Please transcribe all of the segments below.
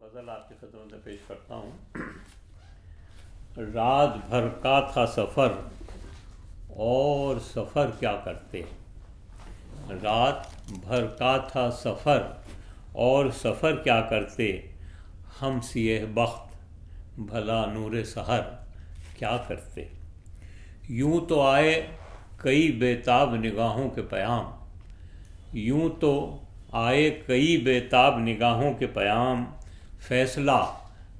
गज़ल आपके कदमों में पेश करता हूँ। रात भर का था सफ़र और सफ़र क्या करते। रात भर का था सफ़र और सफ़र क्या करते। हम सिए बख्त भला नूरे सहर क्या करते। यूं तो आए कई बेताब निगाहों के पैगाम, यूं तो आए कई बेताब निगाहों के पैगाम। फ़ैसला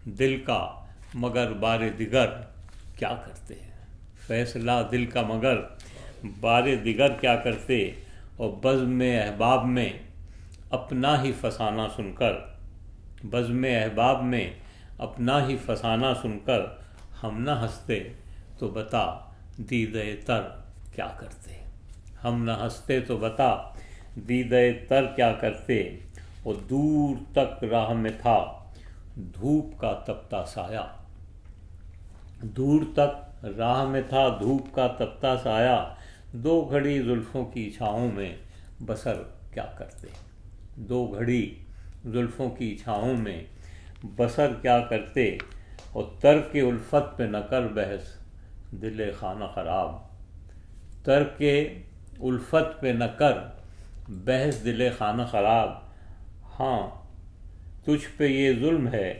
दिल का मगर बारे दिगर क्या करते हैं। फ़ैसला दिल का मगर बारे दिगर क्या करते। और बज़्म अहबाब में अपना ही फसाना सुनकर, बज़्म अहबाब में अपना ही फसाना सुनकर हम न हंसते तो बता दीदे तर क्या करते। हम न हंसते तो बता दीदे तर क्या करते। और दूर तक राह में था धूप का तपता साया, दूर तक राह में था धूप का तपता साया। दो घड़ी जुल्फ़ों की छाँवों में बसर क्या करते। दो घड़ी जुल्फ़ों की छाँवों में बसर क्या करते। और तर्क उल्फत पे न कर बहस दिले खाना ख़राब, तर्क उल्फत पे न कर बहस दिले खाना ख़राब। हाँ तुझ पे ये जुल्म है,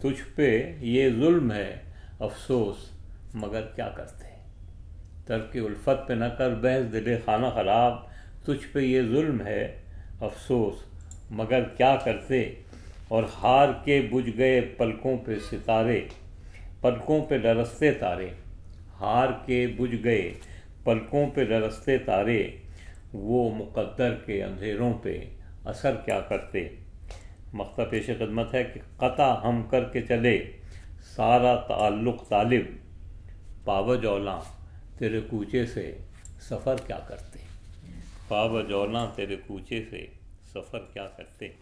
तुझ पे ये जुल्म है अफसोस मगर क्या करते। तर्क उल्फत पे न कर बहस दिले खाना ख़राब, तुझ पे ये जुल्म है अफसोस मगर क्या करते। और हार के बुझ गए पलकों पे सितारे, पलकों पे लरसते तारे। हार के बुझ गए पलकों पे लरसते तारे, वो मुक़द्दर के अंधेरों पे असर क्या करते। मक़ता पेश ख़िदमत है कि क़ता हम करके चले सारा ताल्लुक़ तालिब, पावजौला तेरे कूचे से सफ़र क्या करते। पावजौला तेरे कूचे से सफ़र क्या करते।